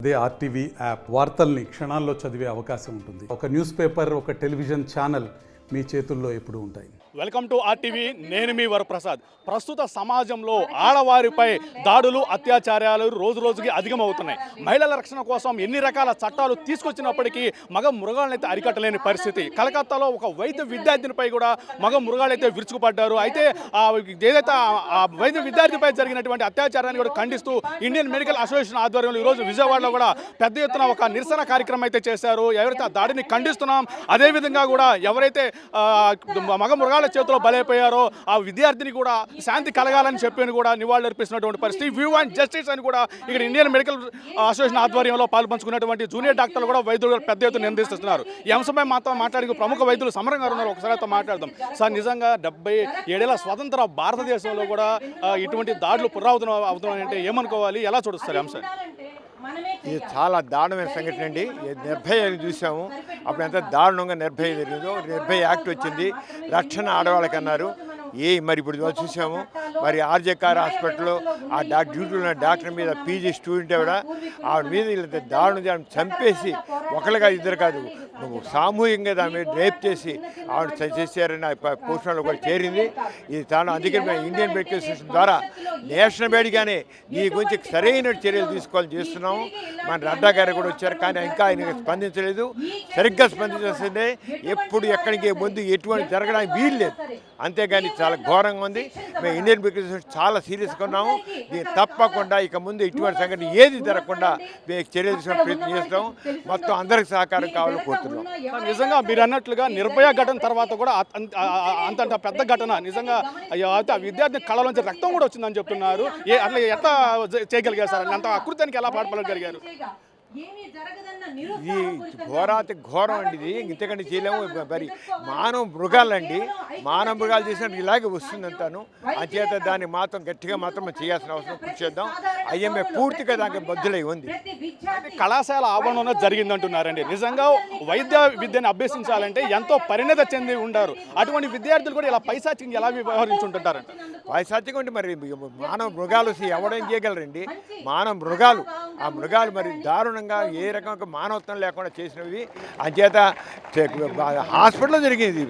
అదే RTV app వార్తల్ని క్షణాల్లో చదివే అవకాశం ఉంటుంది. ఒక న్యూస్ పేపర్, ఒక టెలివిజన్ ఛానల్ మీ చేతుల్లో ఎప్పుడూ ఉంటాయి. Welcome to RTV. నేను మీ వరప్రసాద్. ప్రస్తుత సమాజంలో ఆడవారిపై దాడులు, అత్యాచారాలు రోజు రోజుకి అధికమవుతున్నాయి. మహిళల రక్షణ కోసం ఎన్ని రకాల చట్టాలు తీసుకొచ్చినప్పటికీ మగ మృగాలనైతే అరికట్టలేని పరిస్థితి. కలకత్తాలో ఒక వైద్య విద్యార్థినిపై కూడా మగ మృగాలైతే విరుచుకుపడ్డారు. అయితే ఏదైతే ఆ వైద్య విద్యార్థిపై జరిగినటువంటి అత్యాచారాన్ని కూడా ఖండిస్తూ ఇండియన్ మెడికల్ అసోసియేషన్ ఆధ్వర్యంలో ఈరోజు విజయవాడలో కూడా పెద్ద ఎత్తున ఒక నిరసన కార్యక్రమం అయితే చేశారు. ఎవరైతే ఆ దాడిని ఖండిస్తున్నాం, అదేవిధంగా కూడా ఎవరైతే మగ మృగాల చేతిలో బలైపోయారో ఆ విద్యార్థిని కూడా శాంతి కలగాలని చెప్పి కూడా నివాళులర్పిస్తున్నటువంటి పరిస్థితి. వ్యూ అండ్ జస్టిస్ అని కూడా ఇక్కడ ఇండియన్ మెడికల్ అసోసియేషన్ ఆధ్వర్యంలో పాల్పంచుకున్నటువంటి జూనియర్ డాక్టర్లు కూడా వైద్యులు పెద్ద ఎత్తున నిందిస్తున్నారు. ఈ అంశంపై మాత్రం మాట్లాడి ప్రముఖ వైద్యులు సమరంగా ఉన్నారు. ఒకసారి అయితే మాట్లాడదాం. సార్, నిజంగా 77 ఏళ్ల స్వతంత్ర భారతదేశంలో కూడా ఇటువంటి దాడులు పునరావృతమవుతున్నాయంటే ఏమనుకోవాలి, ఎలా చూడుస్తారు అంశం? ఇది చాలా దారుణమైన సంఘటన అండి. నిర్భయని చూసాము, అప్పుడు ఎంత దారుణంగా నిర్భయ జరిగిందో. నిర్భయ యాక్ట్ వచ్చింది, రక్షణ ఆడవాళ్ళకి అన్నారు. మరి ఇప్పుడు చూసాము, మరి ఆర్జేకార్ హాస్పిటల్లో ఆ డ్యూటీలో ఉన్న డాక్టర్ మీద పీజీ స్టూడెంట్ ఆవిడ మీద వీళ్ళ దారుణం చంపేసి ఒకళ్ళుగా ఇద్దరు కాదు, నువ్వు సామూహికంగా దాని మీద రేప్ చేసి ఆవిడ చేశారని పోస్టులో కూడా చేరింది. ఇది తాను అందుకే ఇండియన్ మెడికల్ అసోసియేషన్ ద్వారా నేషనల్ వేడిగానే ఈ గురించి సరైన చర్యలు తీసుకోవాలని చేస్తున్నాము. మన నడ్డా గారు కూడా వచ్చారు, కానీ ఇంకా ఆయన స్పందించలేదు. సరిగ్గా స్పందించాల్సిందే. ఎప్పుడు ఎక్కడికి ముందు ఎటువంటి జరగడానికి వీలు లేదు. అంతేగాని చాలా ఘోరంగా ఉంది. మేము ఇండియన్ మెడికల్ అసోసియేషన్ చాలా సీరియస్గా ఉన్నాము. దీన్ని తప్పకుండా ఇక ముందు ఇటువంటి సంఘటన ఏది జరగకుండా మేము చర్యలు తీసుకునే ప్రయత్నం చేస్తాము. మొత్తం అందరికి సహకారం కావాలని కోరుతున్నాం. నిజంగా మీరు అన్నట్లుగా నిర్భయ ఘటన తర్వాత కూడా అంత పెద్ద ఘటన నిజంగా ఆ విద్యార్థి కళ్ళలోంచి రక్తం కూడా వచ్చిందని చెప్తున్నారు. అట్లా ఎట్లా చేయగలిగారు సార్? అంత అకృతానికి ఎలా పాల్పడగలిగారు? ఇది ఘోరాతి ఘోరం అండి. ఇది ఇంతకంటే చేయలేము. మరి మానవ మృగాలండి, మానవ మృగాలు చేసినట్టు ఇలాగే వస్తుందంటాను. అంచేత దాన్ని మాత్రం గట్టిగా మాత్రం చేయాల్సిన అవసరం కృషి చేద్దాం. ఐఎంఏ పూర్తిగా దానికి బద్దులై ఉంది. కళాశాల ఆవరణలో జరిగిందంటున్నారండి. నిజంగా వైద్య విద్యను అభ్యసించాలంటే ఎంతో పరిణత చెంది ఉంటారు. అటువంటి విద్యార్థులు కూడా ఇలా పైశాచికంగా ఎలా వ్యవహరించుంటుంటారంట? పైశాచికం అంటే మరి మానవ మృగాలు ఎవడేం చేయగలరండి? మానవ మృగాలు, ఆ మృగాలు మరి దారుణంగా ఏ రకంగా మానవత్వం లేకుండా చేసినవి. అంచేత హాస్పిటల్లో జరిగింది.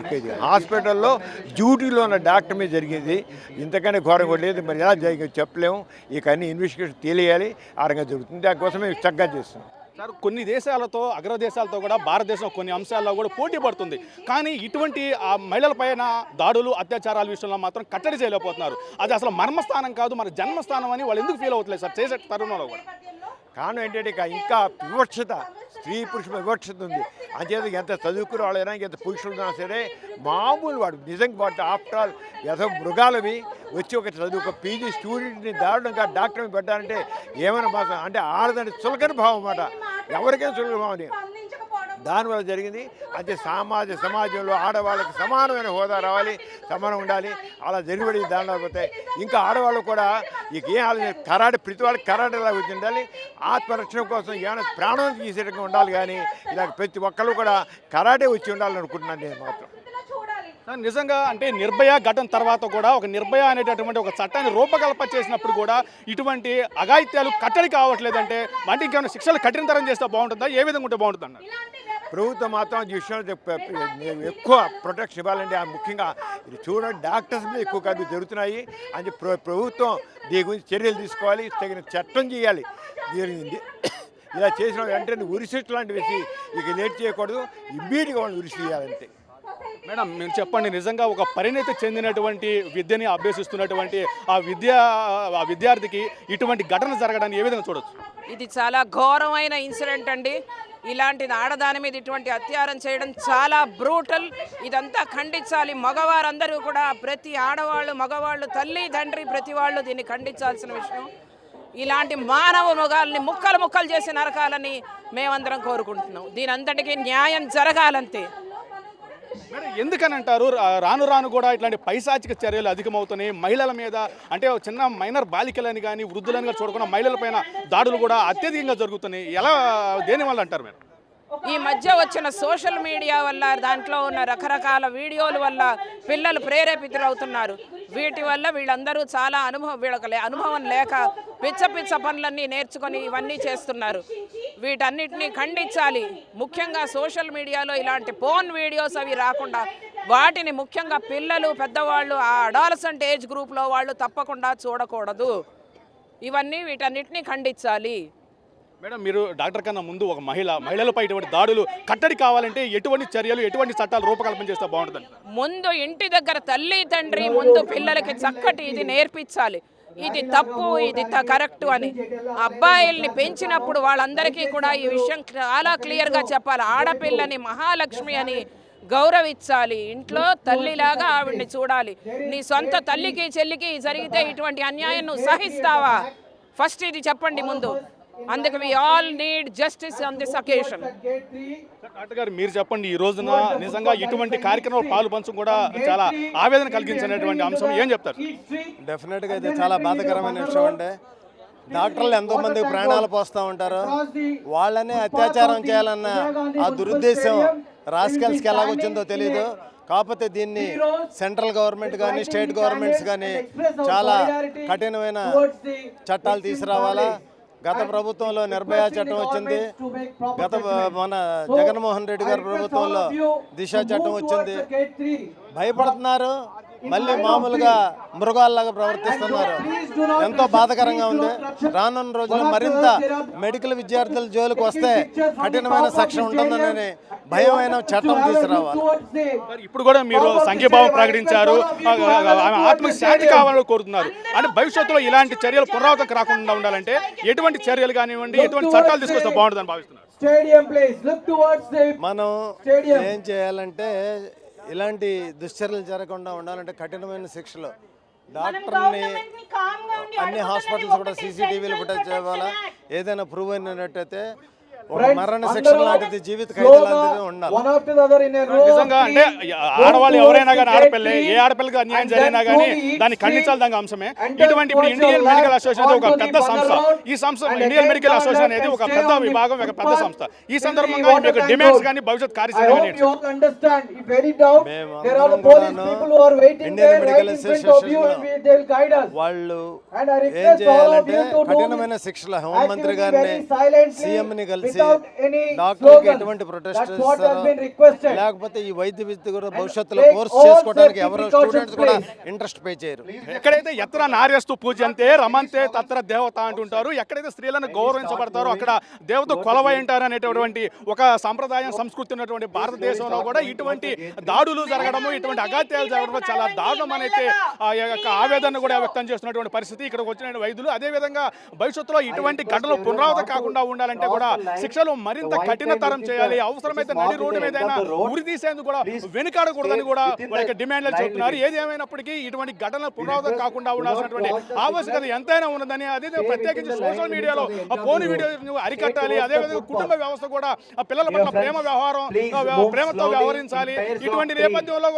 హాస్పిటల్లో డ్యూటీలో ఉన్న డాక్టర్ మీద జరిగింది. ఇంతకన్నా ఘోరంగా లేదు. మరి ఎలా జరిగింది చెప్పలేము. ఇక అన్ని ఇన్వెస్టిగేషన్ తెలియాలి. ఆ రకంగా జరుగుతుంది. దానికోసమే చక్కగా చేస్తున్నాం. సార్, కొన్ని దేశాలతో, అగ్రదేశాలతో కూడా భారతదేశం కొన్ని అంశాల్లో కూడా పోటీ పడుతుంది. కానీ ఇటువంటి మహిళలపైన దాడులు, అత్యాచారాల విషయంలో మాత్రం కట్టడి చేయలేకపోతున్నారు. అది అసలు మర్మస్థానం కాదు, మన జన్మస్థానం అని వాళ్ళు ఎందుకు ఫీల్ అవుతలేదు సార్ చేసే తరుణంలో కూడా? కారణం ఏంటంటే ఇంకా వివక్షత, స్త్రీ పురుష వివక్షత ఉంది. అంచేత ఎంత చదువుకున్న వాళ్ళైనా, ఎంత పురుషులు ఉన్నా సరే మామూలు వాడు నిజంగా వాటి ఆఫ్టర్ ఆల్ మృగాలవి వచ్చి ఒక చదువు పీజీ స్టూడెంట్ని దారుణంగా డాక్టర్ మీద పెట్టారంటే ఏమైనా బాధ అంటే ఆడదంటే చులకన భావం అన్నమాట. ఎవరికైనా చులకన భావం దానివల్ల జరిగింది. అంటే సమాజంలో ఆడవాళ్ళకి సమానమైన హోదా రావాలి, సమానం ఉండాలి. అలా జరిగిపడి దానిలో పోతాయి. ఇంకా ఆడవాళ్ళు కూడా ఇక ఏం ఆలోచన కరాటే, ప్రతి వాళ్ళకి కరాటేలా ఉండాలి. ఆత్మరక్షణ కోసం ఏమైనా ప్రాణం తీసేటట్టుగా ఉండాలి. కానీ ఇలా ప్రతి ఒక్కళ్ళు కూడా కరాటే వచ్చి ఉండాలని అనుకుంటున్నాను నేను మాత్రం. నిజంగా అంటే నిర్భయ ఘటన తర్వాత కూడా ఒక నిర్భయ అనేటటువంటి ఒక చట్టాన్ని రూపకల్పన చేసినప్పుడు కూడా ఇటువంటి అఘాయిత్యాలు కట్టడి కావట్లేదంటే అంటే ఇంకేమైనా శిక్షలు కఠినతరం చేస్తే బాగుంటుందా? ఏ విధంగా ఉంటే బాగుంటుంది అన్న? ప్రభుత్వం మాత్రం ఈ విషయంలో ఎక్కువ ప్రొటెక్షన్ ఇవ్వాలండి. ముఖ్యంగా ఇది చూడండి, డాక్టర్స్ మీద ఎక్కువ ఖర్చు జరుగుతున్నాయి అని ప్రభుత్వం దీని గురించి చర్యలు తీసుకోవాలి, తగిన చట్టం చేయాలి. ఇలా చేసిన వెంటనే ఉరిసిట్ లాంటివి వేసి ఇక లేట్ చేయకూడదు, ఇమ్మీడియట్గా వాళ్ళు ఉరిసి చేయాలంటే. మేడం, మీరు చెప్పండి, నిజంగా ఒక పరిణతి చెందినటువంటి విద్యని అభ్యసిస్తున్నటువంటి ఆ విద్యార్థికి ఇటువంటి ఘటన జరగడాన్ని ఏ విధంగా చూడొచ్చు? ఇది చాలా ఘోరమైన ఇన్సిడెంట్ అండి. ఇలాంటిది ఆడదాని మీద ఇటువంటి అత్యాచారం చేయడం చాలా బ్రూటల్. ఇదంతా ఖండించాలి. మగవారందరూ కూడా, ప్రతి ఆడవాళ్ళు, మగవాళ్ళు, తల్లి తండ్రి, ప్రతి వాళ్ళు దీన్ని ఖండించాల్సిన విషయం. ఇలాంటి మానవ మృగాల్ని ముక్కలు చేసి నరకాలని మేమందరం కోరుకుంటున్నాం. దీని అంతటికీ న్యాయం జరగాలంతే. మేడం, ఎందుకని అంటారు రాను రాను కూడా ఇట్లాంటి పైశాచిక చర్యలు అధికమవుతున్నాయి మహిళల మీద? అంటే చిన్న మైనర్ బాలికలని కానీ వృద్ధులని కానీ చూడకుండా మహిళల పైన దాడులు కూడా అత్యధికంగా జరుగుతున్నాయి. ఎలా, దేనివల్ల అంటారు మేడం? ఈ మధ్య వచ్చిన సోషల్ మీడియా వల్ల దాంట్లో ఉన్న రకరకాల వీడియోల వల్ల పిల్లలు ప్రేరేపితులవుతున్నారు. వీటి వల్ల వీళ్ళందరూ చాలా అనుభవం లేక పిచ్చ పనులన్నీ నేర్చుకొని ఇవన్నీ చేస్తున్నారు. వీటన్నిటినీ ఖండించాలి. ముఖ్యంగా సోషల్ మీడియాలో ఇలాంటి పోర్న్ వీడియోస్ అవి రాకుండా వాటిని ముఖ్యంగా పిల్లలు పెద్దవాళ్ళు ఆ అడాలసెంట్ ఏజ్ గ్రూప్లో వాళ్ళు తప్పకుండా చూడకూడదు. వీటన్నిటిని ఖండించాలి. మేడం, మీరు డాక్టర్ కన్నా ముందు ఒక మహిళలపై ఇటువంటి దాడులు కట్టడి కావాలంటే ఎటువంటి చర్యలు, ఎటువంటి చట్టాలు రూపకల్పన చేస్తే బాగుంటుంది? ముందు ఇంటి దగ్గర తల్లి తండ్రి ముందు పిల్లలకి చక్కటి ఇది నేర్పించాలి. ఇది తప్పు, ఇది కరెక్ట్ అని. అబ్బాయిల్ని పెంచినప్పుడు వాళ్ళందరికీ కూడా ఈ విషయం చాలా క్లియర్గా చెప్పాలి. ఆడపిల్లని మహాలక్ష్మి అని గౌరవించాలి. ఇంట్లో తల్లిలాగా ఆవిడ్ని చూడాలి. నీ సొంత తల్లికి చెల్లికి జరిగితే ఇటువంటి అన్యాయం నువ్వు సహిస్తావా? ఫస్ట్ ఇది చెప్పండి ముందు. అందుకే we all need justice on this occasion. Doctor గారు, మీరు చెప్పండి, ఈ రోజున నిజంగా ఇటువంటి కార్యక్రమంలో పాలు పంచడం కూడా చాలా ఆవేదన కలిగించినటువంటి అంశం, ఏం చెప్తారు? డెఫినెట్గా ఇది చాలా బాధాకరమైన విషయం అండి. డాక్టర్లు ఎంతోమంది ప్రాణాలు పోస్తూ ఉంటారు. వాళ్ళనే అత్యాచారం చేయాలన్న ఆ దురుద్దేశం రాస్కెల్స్కి ఎలాగొచ్చిందో తెలియదు. కాకపోతే దీన్ని సెంట్రల్ గవర్నమెంట్ కానీ స్టేట్ గవర్నమెంట్స్ కానీ చాలా కఠినమైన చట్టాలు తీసుకురావాలా. గత ప్రభుత్వంలో నిర్భయ చట్టం వచ్చింది, మన జగన్మోహన్ రెడ్డి గారి ప్రభుత్వంలో దిశ చట్టం వచ్చింది. భయపడుతున్నారు, మళ్ళీ మామూలుగా మృగాల్లాగా ప్రవర్తిస్తున్నారు. ఎంతో బాధాకరంగా ఉంది. రానున్న రోజుల్లో మరింత మెడికల్ విద్యార్థుల జోలికి వస్తే కఠినమైన శిక్ష ఉంటుందనే భయమైన చట్టం తీసుకురావాలి. ఇప్పుడు కూడా మీరు సంఘీభావం ప్రకటించారు, ఆత్మకి శాంతి కావాలని కోరుతున్నారు. అంటే భవిష్యత్తులో ఇలాంటి చర్యలు పునరావృతం రాకుండా ఉండాలంటే ఎటువంటి చర్యలు కానివ్వండి, ఎటువంటి చట్టాలు తీసుకొస్తే బాగుంటుందని భావిస్తున్నారు? మనం ఏం చేయాలంటే ఇలాంటి దుశ్చర్యలు జరగకుండా ఉండాలంటే కఠినమైన శిక్షలు. డాక్టర్ని అన్ని హాస్పిటల్స్ కూడా సీసీటీవీలు ఫుటేజ్ ఇవ్వాలా. ఏదైనా ప్రూవ్ అయినట్టయితే ఒక మరణ శిక్ష లాంటిది, జీవిత ఖైదు లాంటిది ఉండాలి. నిజంగా అంటే ఆడవాళ్ళు ఎవరైనా కానీ, ఆడపిల్లే ఏ ఆడపిల్లకి అన్యాయం జరిగినా కానీ దాన్ని ఖండించాలి. దాని అంశమే ఇటువంటి. ఇప్పుడు ఇండియన్ మెడికల్ అసోసియేషన్ అనేది ఒక పెద్ద సంస్థ. ఈ సంస్థ ఇండియన్ మెడికల్ అసోసియేషన్ అనేది ఒక పెద్ద విభాగం, ఒక పెద్ద సంస్థ. ఈ సందర్భంగా మీకు డిమాండ్స్ కానీ భవిష్యత్ కార్యాచరణ ఇండియన్ మెడికల్ అసోసియేషన్ వాళ్ళు ఏం చేయాలంటే కఠినమైన శిక్షలు, హోంమంత్రి గారిని సీఎంని కలిసి డాక్టర్కి ఎటువంటి ప్రొటెస్ట్ లేకపోతే ఈ వైద్య విద్య కూడా భవిష్యత్తులో కోర్స్ చేసుకోవడానికి ఎవరు స్టూడెంట్స్ కూడా ఇంట్రెస్ట్ పే చేయరు. ఎక్కడైతే ఎత్ర నార్యస్తు పూజ్యంతే రమంతే తత్ర దేవత అంటుంటారు. ఎక్కడైతే స్త్రీలను గౌరవించబడతారో అక్కడ దేవత కొలవై ఉంటారు అనేటువంటి ఒక సంప్రదాయం, సంస్కృతి ఉన్నటువంటి భారతదేశంలో కూడా ఇటువంటి దాడులు జరగడము, ఇటువంటి అగాత్యాలు జరగడం చాలా దారుణం అనేది ఆవేదన కూడా వ్యక్తం చేస్తున్నటువంటి పరిస్థితి ఇక్కడికి వచ్చిన వైద్యులు. అదేవిధంగా భవిష్యత్తులో ఇటువంటి ఘటనలు పునరావృతం కాకుండా ఉండాలంటే కూడా శిక్షలు మరింత కఠినతరం చేయాలి. అవసరమైతే నడి రోడ్డు మీద ఉరి తీసేందుకు కూడా వెనుకాడకూడదని కూడా వాళ్ళ డిమాండ్లు చెబుతున్నారు. ఏది ఏమైనప్పటికీ ఇటువంటి ఘటనలు పునరావృతం కాకుండా ఉండాల్సినటువంటి ఆవశ్యకత ఎంతైనా ఉన్నదని, అదే ప్రత్యేకించి సోషల్ మీడియాలో పోని వీడియో అరికట్టాలి. అదేవిధంగా కుటుంబ వ్యవస్థ కూడా పిల్లల పట్ల ప్రేమతో వ్యవహరించాలి. ఇటువంటి నేపథ్యంలో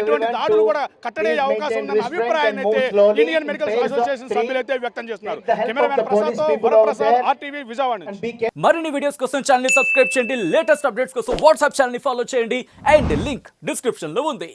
ఇటువంటి దాడులు కూడా కట్టడే అవకాశం ఉందన్న అభిప్రాయాన్ని అయితే ఇండియన్ మెడికల్ అసోసియేషన్ సభ్యులు అయితే వ్యక్తం చేస్తున్నారు. కెమెరామెన్ ప్రసాద్తో వరప్రసాద్, RTV, విజయవాడ నుంచి. మరిన్ని వీడియోస్ కోసం ఛానల్ ని సబ్స్క్రైబ్ చేయండి. లేటెస్ట్ అప్డేట్స్ కోసం వాట్సాప్ ఛానల్ ని ఫాలో చేయండి. అండ్ లింక్ డిస్క్రిప్షన్ లో ఉంది.